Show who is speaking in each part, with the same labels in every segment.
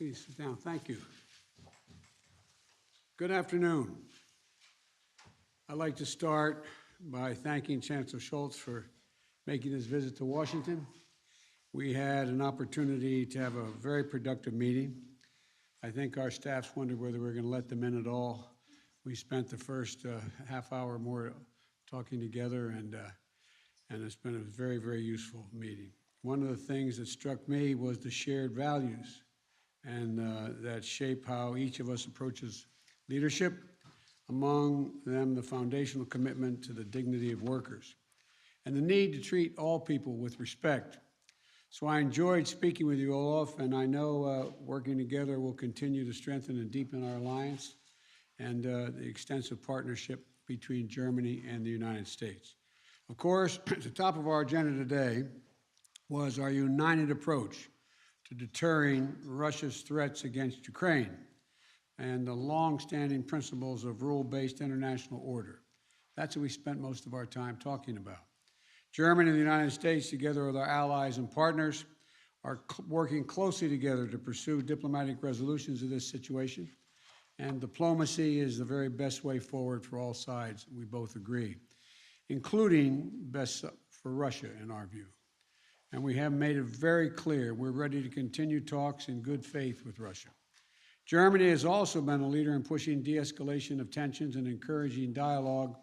Speaker 1: Please sit down. Thank you. Good afternoon. I'd like to start by thanking Chancellor Scholz for making this visit to Washington. We had an opportunity to have a very productive meeting. I think our staffs wondered whether we were going to let them in at all. We spent the first half hour more talking together, and it's been a very, very useful meeting. One of the things that struck me was the shared values and that shape how each of us approaches leadership, among them the foundational commitment to the dignity of workers and the need to treat all people with respect. So I enjoyed speaking with you, Olaf, and I know working together will continue to strengthen and deepen our alliance and the extensive partnership between Germany and the United States. Of course, at the top of our agenda today was our united approach to deterring Russia's threats against Ukraine and the long-standing principles of rule-based international order. That's what we spent most of our time talking about. Germany and the United States, together with our allies and partners, are working closely together to pursue diplomatic resolutions of this situation. And diplomacy is the very best way forward for all sides, we both agree, including best for Russia, in our view. And we have made it very clear we're ready to continue talks in good faith with Russia. Germany has also been a leader in pushing de-escalation of tensions and encouraging dialogue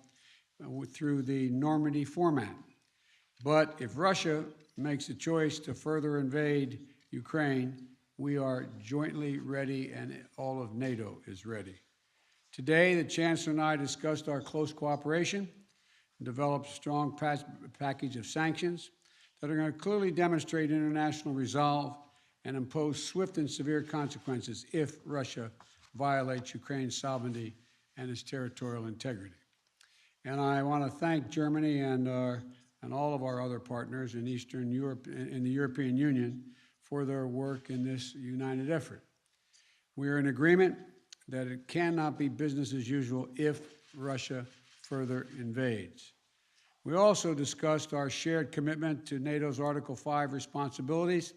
Speaker 1: through the Normandy format. But if Russia makes a choice to further invade Ukraine, we are jointly ready, and all of NATO is ready. Today, the Chancellor and I discussed our close cooperation and developed a strong package of sanctions that are going to clearly demonstrate international resolve and impose swift and severe consequences if Russia violates Ukraine's sovereignty and its territorial integrity. And I want to thank Germany and all of our other partners in Eastern Europe and the European Union for their work in this united effort. We are in agreement that it cannot be business as usual if Russia further invades. We also discussed our shared commitment to NATO's Article 5 responsibilities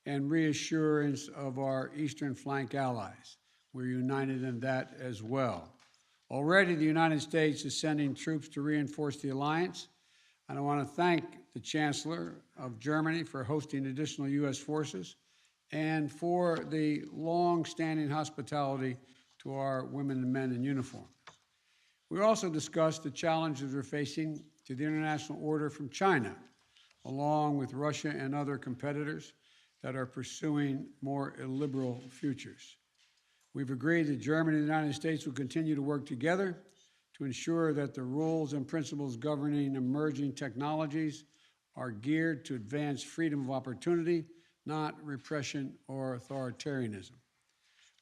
Speaker 1: and reassurance of our eastern flank allies. We're united in that as well. Already, the United States is sending troops to reinforce the alliance, and I want to thank the Chancellor of Germany for hosting additional U.S. forces and for the long-standing hospitality to our women and men in uniform. We also discussed the challenges we're facing to the international order from China, along with Russia and other competitors that are pursuing more illiberal futures. We've agreed that Germany and the United States will continue to work together to ensure that the rules and principles governing emerging technologies are geared to advance freedom of opportunity, not repression or authoritarianism.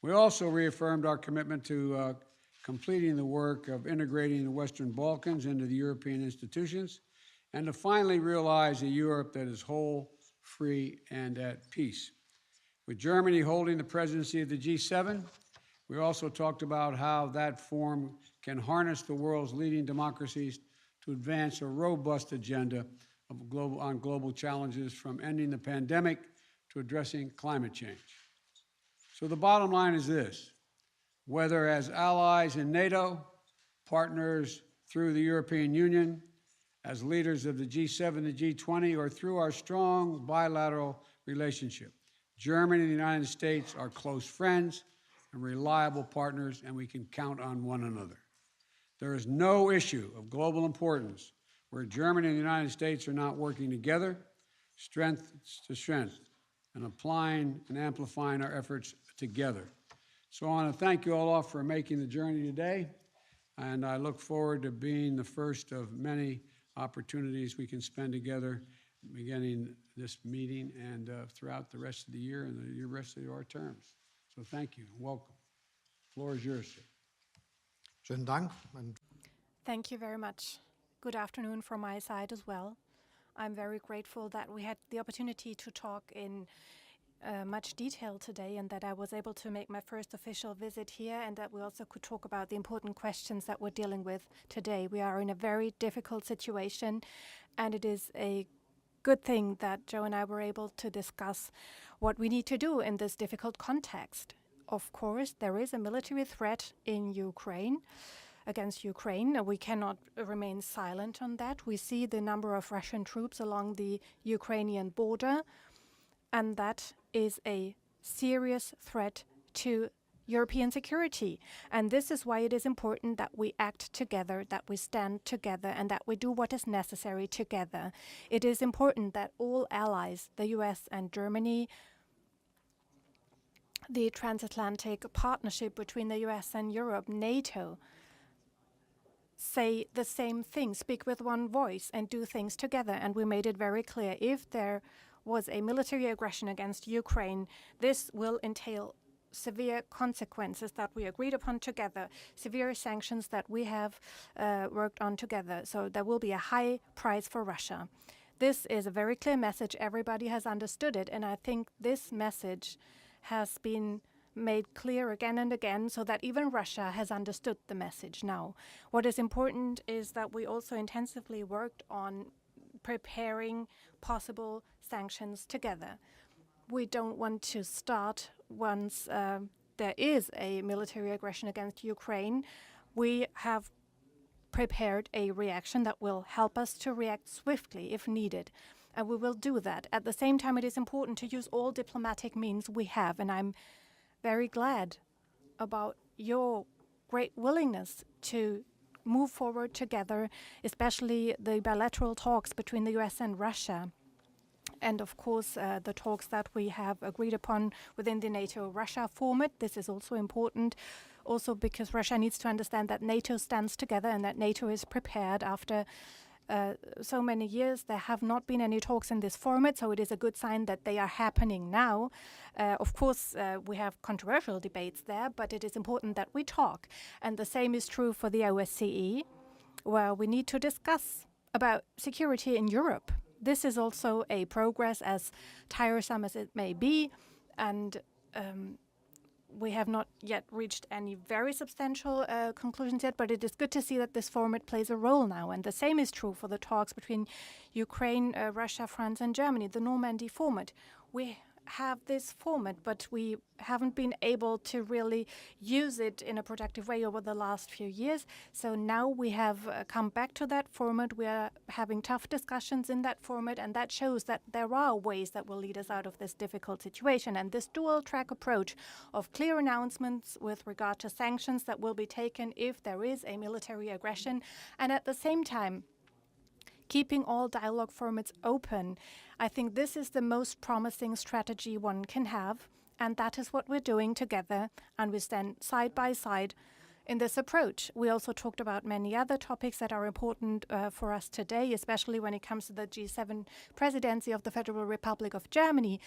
Speaker 1: We also reaffirmed our commitment to completing the work of integrating the Western Balkans into the European institutions and to finally realize a Europe that is whole, free, and at peace. With Germany holding the presidency of the G7, we also talked about how that forum can harness the world's leading democracies to advance a robust agenda on global challenges, from ending the pandemic to addressing climate change. So the bottom line is this: whether as allies in NATO, partners through the European Union, as leaders of the G7 and the G20, or through our strong bilateral relationship, Germany and the United States are close friends and reliable partners, and we can count on one another. There is no issue of global importance where Germany and the United States are not working together, strength to strength, and applying and amplifying our efforts together. So I want to thank you, Olaf, for making the journey today, and I look forward to being the first of many opportunities we can spend together, beginning this meeting and throughout the rest of the year and the rest of our terms. So thank you. Welcome. The floor is yours, sir.
Speaker 2: Schönen Dank.
Speaker 3: Thank you very much. Good afternoon from my side as well. I'm very grateful that we had the opportunity to talk in much detail today, and that I was able to make my first official visit here, and that we also could talk about the important questions that we're dealing with today. We are in a very difficult situation, and it is a good thing that Joe and I were able to discuss what we need to do in this difficult context. Of course, there is a military threat in Ukraine, against Ukraine. We cannot remain silent on that. We see the number of Russian troops along the Ukrainian border, and that is a serious threat to European security. And this is why it is important that we act together, that we stand together, and that we do what is necessary together. It is important that all allies, the US and Germany, the transatlantic partnership between the US and Europe, NATO, say the same thing, speak with one voice, and do things together. And we made it very clear, if there was a military aggression against Ukraine, this will entail severe consequences that we agreed upon together, severe sanctions that we have worked on together. So there will be a high price for Russia. This is a very clear message. Everybody has understood it. And I think this message has been made clear again and again, so that even Russia has understood the message now. What is important is that we also intensively worked on preparing possible sanctions together. We don't want to start once there is a military aggression against Ukraine. We have prepared a reaction that will help us to react swiftly if needed. And we will do that. At the same time, it is important to use all diplomatic means we have. And I'm very glad about your great willingness to move forward together, especially the bilateral talks between the US and Russia. And of course, the talks that we have agreed upon within the NATO-Russia format. This is also important, also because Russia needs to understand that NATO stands together and that NATO is prepared. After so many years, there have not been any talks in this format, so it is a good sign that they are happening now. Of course, we have controversial debates there, but it is important that we talk. And the same is true for the OSCE, where we need to discuss about security in Europe. This is also a progress, as tiresome as it may be, and we have not yet reached any very substantial conclusions yet, but it is good to see that this format plays a role now. And the same is true for the talks between Ukraine, Russia, France, and Germany, the Normandy format. We have this format, but we haven't been able to really use it in a productive way over the last few years. So now we have come back to that format. We are having tough discussions in that format, and that shows that there are ways that will lead us out of this difficult situation. And this dual-track approach of clear announcements with regard to sanctions that will be taken if there is a military aggression, and at the same time keeping all dialogue formats open. I think this is the most promising strategy one can have, and that is what we're doing together, and we stand side by side in this approach. We also talked about many other topics that are important for us today, especially when it comes to the G7 presidency of the Federal Republic of Germany.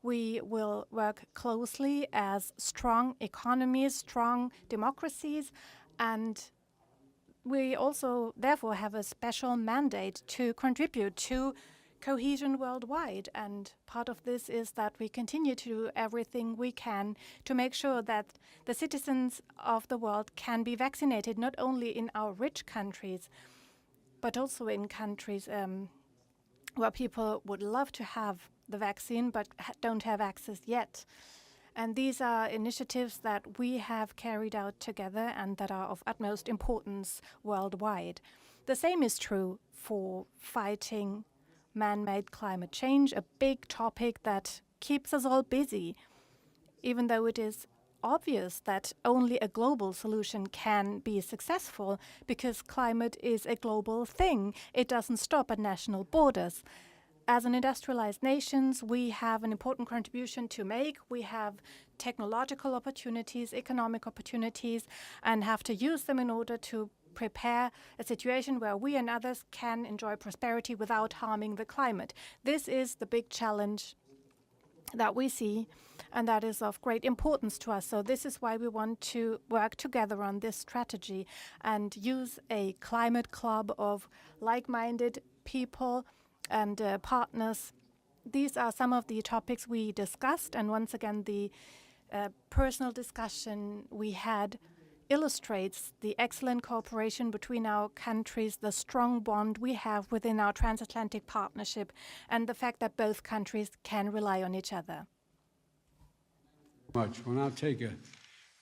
Speaker 3: We will work closely as strong economies, strong democracies, and we also, therefore, have a special mandate to contribute to cohesion worldwide. And part of this is that we continue to do everything we can to make sure that the citizens of the world can be vaccinated, not only in our rich countries, but also in countries where people would love to have the vaccine but don't have access yet. And these are initiatives that we have carried out together and that are of utmost importance worldwide. The same is true for fighting man-made climate change, a big topic that keeps us all busy, even though it is obvious that only a global solution can be successful, because climate is a global thing. It doesn't stop at national borders. As an industrialized nations, we have an important contribution to make. We have technological opportunities, economic opportunities, and have to use them in order to prepare a situation where we and others can enjoy prosperity without harming the climate. This is the big challenge that we see, and that is of great importance to us. So this is why we want to work together on this strategy and use a climate club of like-minded people and partners. These are some of the topics we discussed, and once again, the personal discussion we had illustrates the excellent cooperation between our countries, the strong bond we have within our transatlantic partnership, and the fact that both countries can rely on each other.
Speaker 1: Much. We'll now take a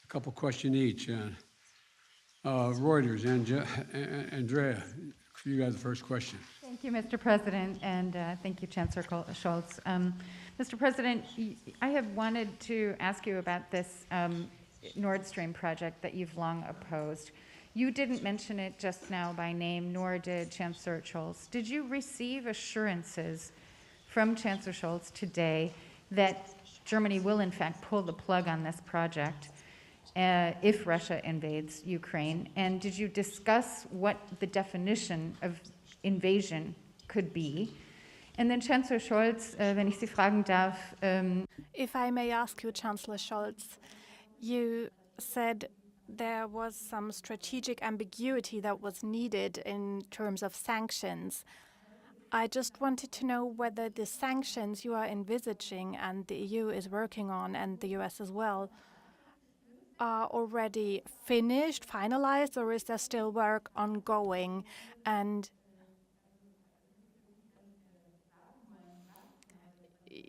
Speaker 1: couple questions each. Reuters, Andrea, you got the first question.
Speaker 4: Thank you, Mr. President, and thank you, Chancellor Scholz. Mr. President, I have wanted to ask you about this Nord Stream project that you've long opposed. You didn't mention it just now by name, nor did Chancellor Scholz. Did you receive assurances from Chancellor Scholz today that Germany will in fact pull the plug on this project if Russia invades Ukraine? And did you discuss what the definition of invasion could be? And then Chancellor Scholz, wenn ich Sie fragen darf.
Speaker 3: If I may ask you, Chancellor Scholz, you said there was some strategic ambiguity that was needed in terms of sanctions. I just wanted to know whether the sanctions you are envisaging and the EU is working on, and the US as well, are already finished, finalized, or is there still work ongoing? And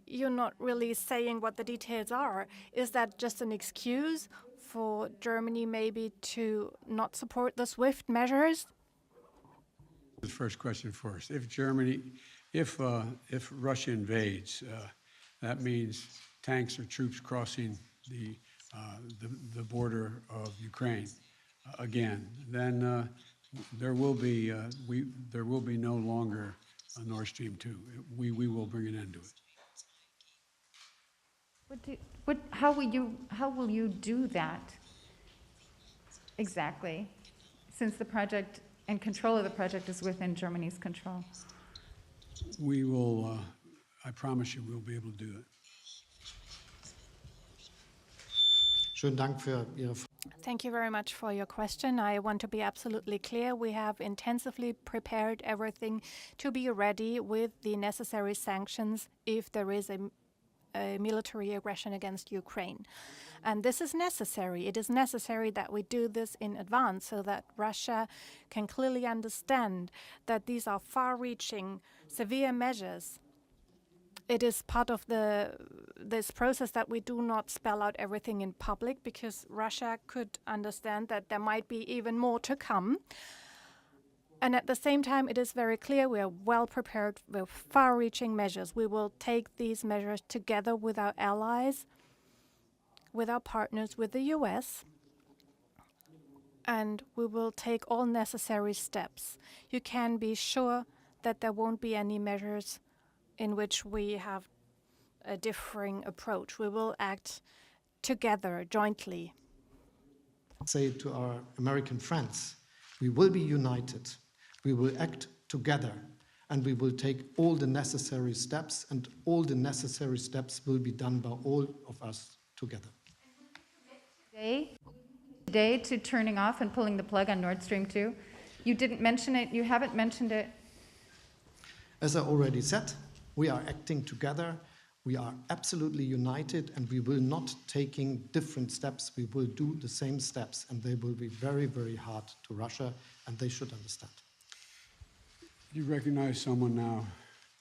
Speaker 3: you're not really saying what the details are. Is that just an excuse for Germany maybe to not support the SWIFT measures?
Speaker 1: The first question first. If Russia invades, that means tanks or troops crossing the border of Ukraine again. Then there will be no longer a Nord Stream 2. We will bring an end to it.
Speaker 4: How will you do that exactly, since the project and control of the project is within Germany's control?
Speaker 1: We will, I promise you, we'll be able to do it.
Speaker 2: Schönen Dank für Ihre Frage.
Speaker 3: Thank you very much for your question. I want to be absolutely clear. We have intensively prepared everything to be ready with the necessary sanctions if there is a military aggression against Ukraine. And this is necessary. It is necessary that we do this in advance so that Russia can clearly understand that these are far-reaching, severe measures. It is part of this process that we do not spell out everything in public, because Russia could understand that there might be even more to come. And at the same time, it is very clear we are well prepared with far-reaching measures. We will take these measures together with our allies, with our partners, with the US, and we will take all necessary steps. You can be sure that there won't be any measures in which we have a differing approach. We will act together, jointly.
Speaker 2: Say to our American friends, we will be united. We will act together, and we will take all the necessary steps, and all the necessary steps will be done by all of us together.
Speaker 4: Today to turning off and pulling the plug on Nord Stream 2? You didn't mention it. You haven't mentioned it.
Speaker 2: As I already said, we are acting together. We are absolutely united, and we will not taking different steps. We will do the same steps, and they will be very, very hard to Russia, and they should understand.
Speaker 1: You recognize someone now,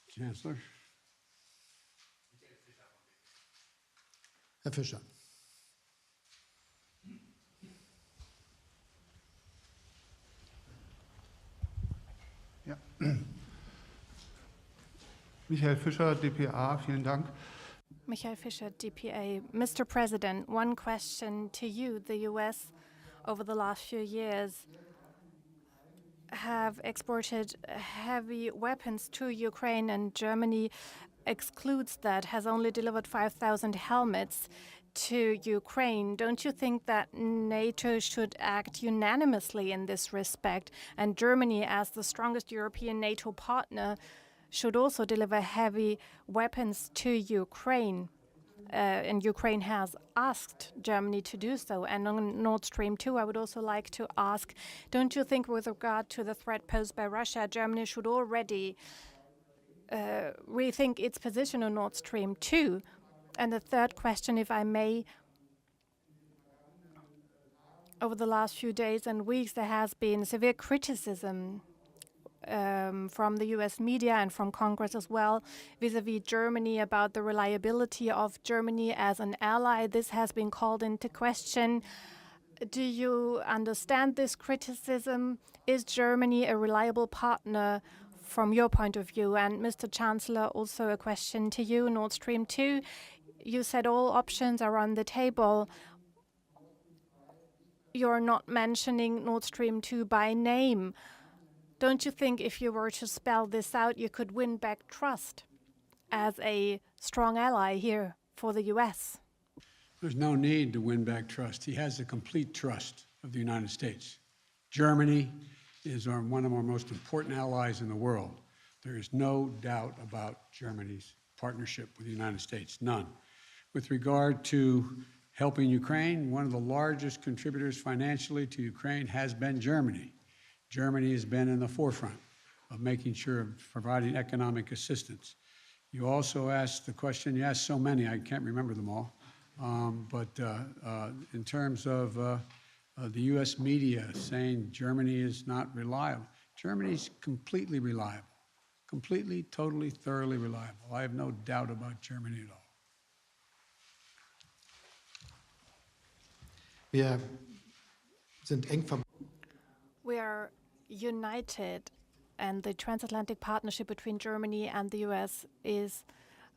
Speaker 1: Chancellor?
Speaker 2: Herr Fischer.
Speaker 5: Ja. Michael Fischer, dpa, vielen Dank.
Speaker 3: Michael Fischer, DPA. Mr. President, one question to you. The US, over the last few years, have exported heavy weapons to Ukraine, and Germany excludes that, has only delivered 5,000 helmets to Ukraine. Don't you think that NATO should act unanimously in this respect? And Germany, as the strongest European NATO partner, should also deliver heavy weapons to Ukraine. And Ukraine has asked Germany to do so. And on Nord Stream 2, I would also like to ask, don't you think with regard to the threat posed by Russia, Germany should already rethink its position on Nord Stream 2? And the third question, if I may, over the last few days and weeks, there has been severe criticism from the US media and from Congress as well, vis-a-vis Germany, about the reliability of Germany as an ally. This has been called into question. Do you understand this criticism? Is Germany a reliable partner from your point of view? And Mr. Chancellor, also a question to you, Nord Stream 2. You said all options are on the table. You're not mentioning Nord Stream 2 by name. Don't you think if you were to spell this out, you could win back trust as a strong ally here for the US?
Speaker 1: There's no need to win back trust. He has the complete trust of the United States. Germany is one of our most important allies in the world. There is no doubt about Germany's partnership with the United States, none. With regard to helping Ukraine, one of the largest contributors financially to Ukraine has been Germany. Germany has been in the forefront of making sure of providing economic assistance. You also asked the question, you asked so many, I can't remember them all, but in terms of the US media saying Germany is not reliable, Germany's completely reliable, completely, totally, thoroughly reliable. I have no doubt about Germany at all.
Speaker 2: Wir sind eng verbunden.
Speaker 3: We are united, and the transatlantic partnership between Germany and the US is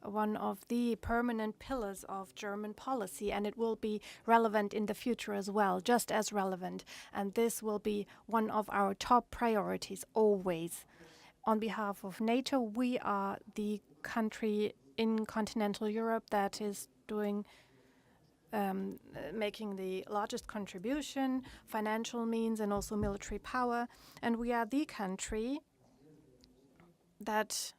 Speaker 3: one of the permanent pillars of German policy, and it will be relevant in the future as well, just as relevant. And this will be one of our top priorities always. On behalf of NATO, we are the country in continental Europe that is making the largest contribution, financial means, and also military power. And we are the country that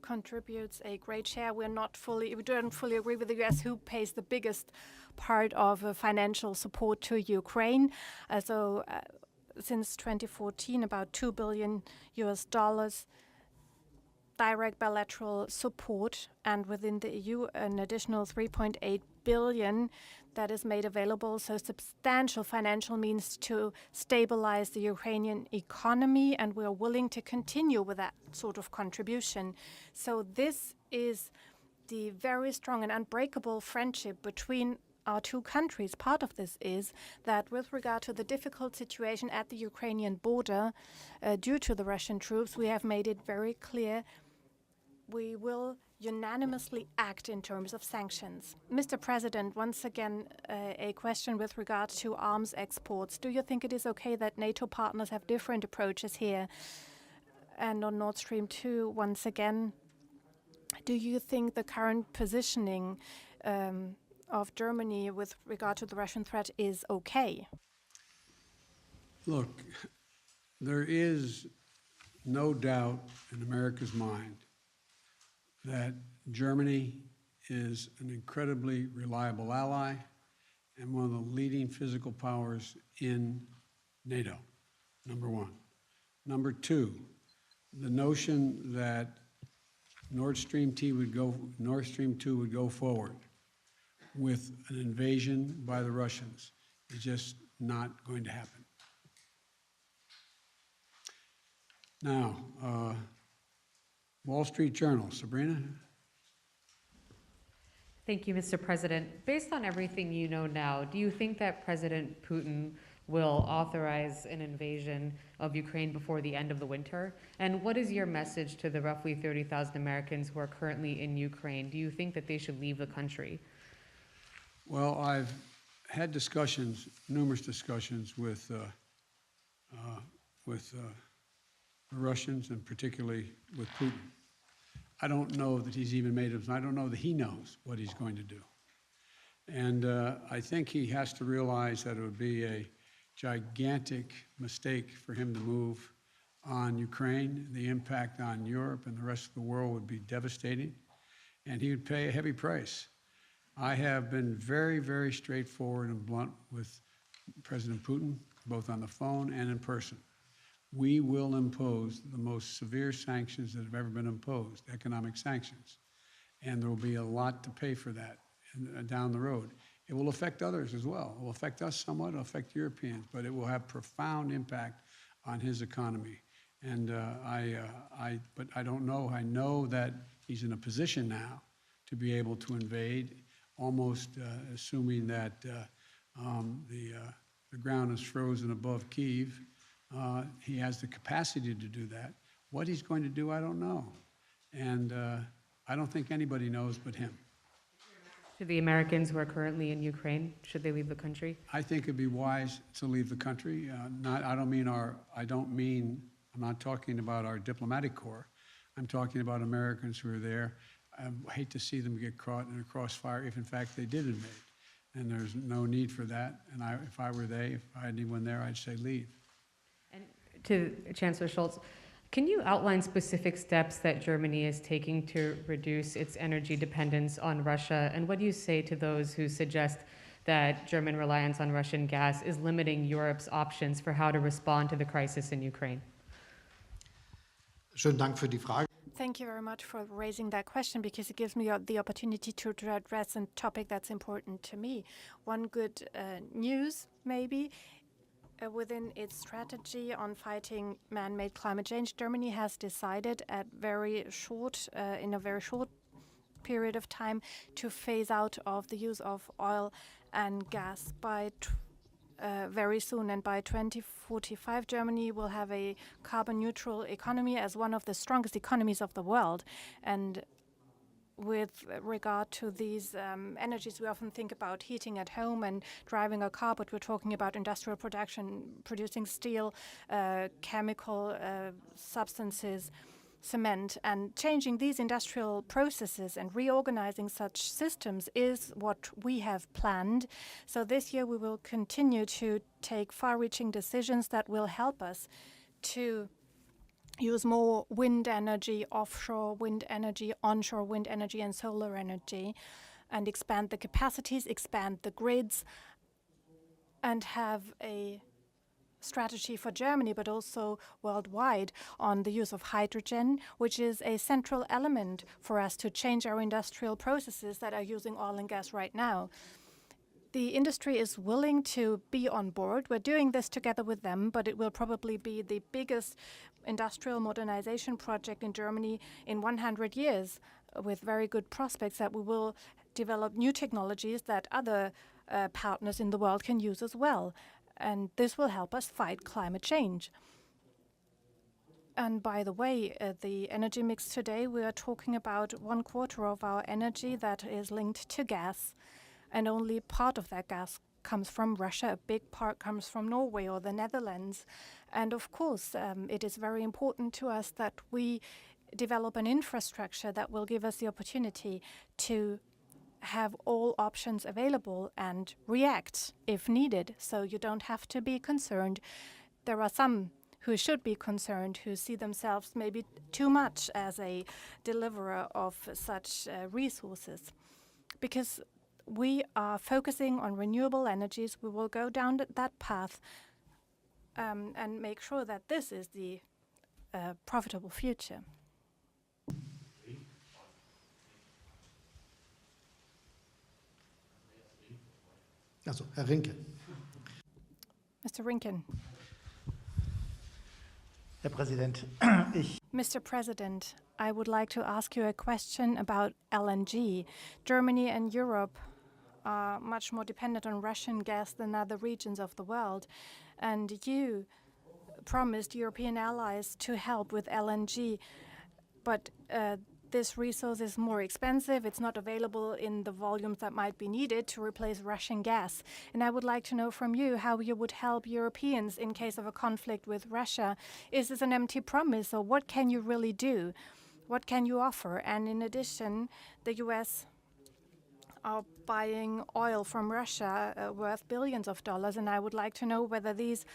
Speaker 3: contributes a great share. We don't fully agree with the US who pays the biggest part of financial support to Ukraine. Since 2014, about $2 billion direct bilateral support, and within the EU, an additional 3.8 billion that is made available. So substantial financial means to stabilize the Ukrainian economy, and we are willing to continue with that sort of contribution. So this is the very strong and unbreakable friendship between our two countries. Part of this is that with regard to the difficult situation at the Ukrainian border due to the Russian troops, we have made it very clear we will unanimously act in terms of sanctions. Mr. President, once again, a question with regard to arms exports. Do you think it is okay that NATO partners have different approaches here? And on Nord Stream 2, once again, do you think the current positioning of Germany with regard to the Russian threat is okay?
Speaker 1: Look, there is no doubt in America's mind that Germany is an incredibly reliable ally and one of the leading physical powers in NATO, number one. Number two, the notion that Nord Stream 2 would go forward with an invasion by the Russians is just not going to happen. Now, Wall Street Journal, Sabrina?
Speaker 6: Thank you, Mr. President. Based on everything you know now, do you think that President Putin will authorize an invasion of Ukraine before the end of the winter? And what is your message to the roughly 30,000 Americans who are currently in Ukraine? Do you think that they should leave the country?
Speaker 1: Well, I've had discussions, numerous discussions with the Russians, and particularly with Putin. I don't know that he's even made it. I don't know that he knows what he's going to do. And I think he has to realize that it would be a gigantic mistake for him to move on Ukraine. The impact on Europe and the rest of the world would be devastating, and he would pay a heavy price. I have been very, very straightforward and blunt with President Putin, both on the phone and in person. We will impose the most severe sanctions that have ever been imposed, economic sanctions. And there will be a lot to pay for that down the road. It will affect others as well. It will affect us somewhat, it'll affect Europeans, but it will have profound impact on his economy. And but I don't know. I know that he's in a position now to be able to invade, almost assuming that the ground is frozen above Kyiv. He has the capacity to do that. What he's going to do, I don't know. And I don't think anybody knows but him.
Speaker 6: To the Americans who are currently in Ukraine, should they leave the country?
Speaker 1: I think it'd be wise to leave the country. I'm not talking about our diplomatic corps. I'm talking about Americans who are there. I hate to see them get caught in a crossfire if in fact they did invade. And there's no need for that. And if I had anyone there, I'd say leave.
Speaker 6: And to Chancellor Scholz, can you outline specific steps that Germany is taking to reduce its energy dependence on Russia? And what do you say to those who suggest that German reliance on Russian gas is limiting Europe's options for how to respond to the crisis in Ukraine?
Speaker 2: Schönen Dank für die Frage.
Speaker 3: Thank you very much for raising that question, because it gives me the opportunity to address a topic that's important to me. One good news, maybe, within its strategy on fighting man-made climate change, Germany has decided in a very short period of time to phase out of the use of oil and gas by very soon. And by 2045, Germany will have a carbon neutral economy as one of the strongest economies of the world. And with regard to these energies, we often think about heating at home and driving a car, but we're talking about industrial production, producing steel, chemical substances, cement, and changing these industrial processes and reorganizing such systems is what we have planned. So this year we will continue to take far-reaching decisions that will help us to use more wind energy, offshore wind energy, onshore wind energy, and solar energy, and expand the capacities, expand the grids, and have a strategy for Germany, but also worldwide, on the use of hydrogen, which is a central element for us to change our industrial processes that are using oil and gas right now. The industry is willing to be on board. We're doing this together with them, but it will probably be the biggest industrial modernization project in Germany in 100 years, with very good prospects that we will develop new technologies that other partners in the world can use as well. And this will help us fight climate change. And by the way, the energy mix today, we are talking about 1/4 of our energy that is linked to gas, and only part of that gas comes from Russia. A big part comes from Norway or the Netherlands. And of course, it is very important to us that we develop an infrastructure that will give us the opportunity to have all options available and react if needed. So you don't have to be concerned. There are some who should be concerned, who see themselves maybe too much as a deliverer of such resources. Because we are focusing on renewable energies, we will go down that path and make sure that this is the profitable future.
Speaker 2: Also, Herr Rinke.
Speaker 3: Mr. Rinken.
Speaker 7: Herr Präsident,
Speaker 3: Mr. President, I would like to ask you a question about LNG. Germany and Europe are much more dependent on Russian gas than other regions of the world. And you promised European allies to help with LNG, but this resource is more expensive. It's not available in the volumes that might be needed to replace Russian gas. And I would like to know from you how you would help Europeans in case of a conflict with Russia. Is this an empty promise, or what can you really do? What can you offer? And in addition, the US are buying oil from Russia worth billions of dollars, and I would like to know whether these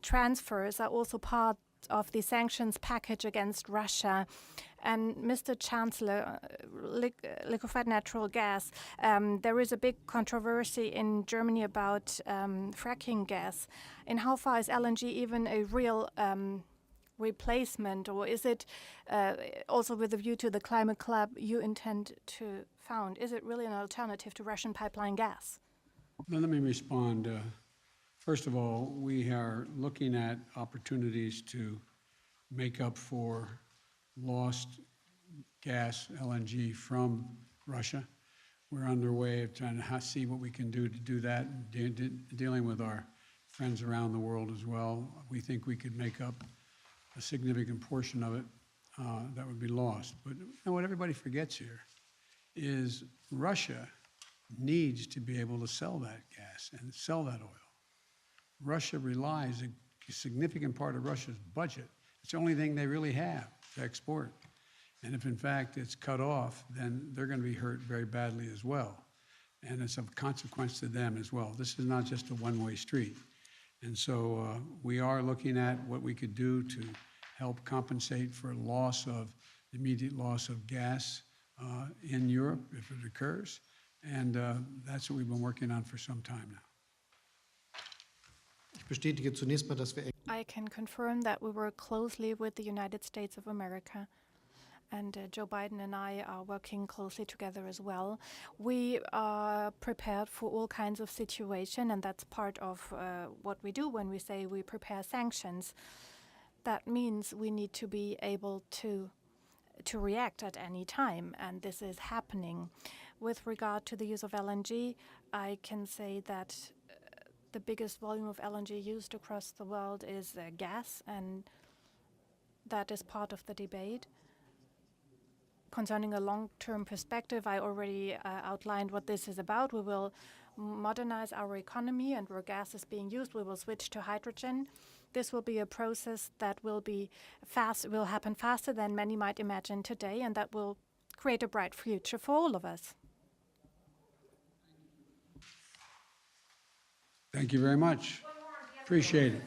Speaker 3: transfers are also part of the sanctions package against Russia. And Mr. Chancellor, liquefied natural gas, there is a big controversy in Germany about fracking gas. And how far is LNG even a real replacement, or is it also with a view to the climate club you intend to found? Is it really an alternative to Russian pipeline gas?
Speaker 1: Now, let me respond. First of all, we are looking at opportunities to make up for lost gas, LNG, from Russia. We're underway of trying to see what we can do to do that, dealing with our friends around the world as well. We think we could make up a significant portion of it that would be lost. But you know, what everybody forgets here is Russia needs to be able to sell that gas and sell that oil. Russia relies, a significant part of Russia's budget, it's the only thing they really have to export. And if in fact it's cut off, then they're going to be hurt very badly as well. And it's of consequence to them as well. This is not just a one-way street. And so we are looking at what we could do to help compensate for immediate loss of gas in Europe if it occurs. And that's what we've been working on for some time now.
Speaker 2: Ich bestätige zunächst mal, dass wir
Speaker 3: I can confirm that we work closely with the United States of America, and Joe Biden and I are working closely together as well. We are prepared for all kinds of situations, and that's part of what we do when we say we prepare sanctions. That means we need to be able to react at any time, and this is happening. With regard to the use of LNG, I can say that the biggest volume of LNG used across the world is gas, and that is part of the debate. Concerning a long-term perspective, I already outlined what this is about. We will modernize our economy, and where gas is being used, we will switch to hydrogen. This will be a process that will happen faster than many might imagine today, and that will create a bright future for all of us.
Speaker 1: Thank you very much. Appreciate it.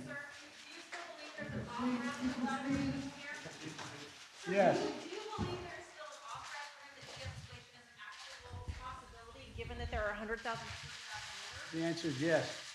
Speaker 1: Yes.
Speaker 7: Do you believe there's still an off-ramp for him that de-escalation is an actual possibility, given that there are 100,000 people?
Speaker 1: The answer is yes.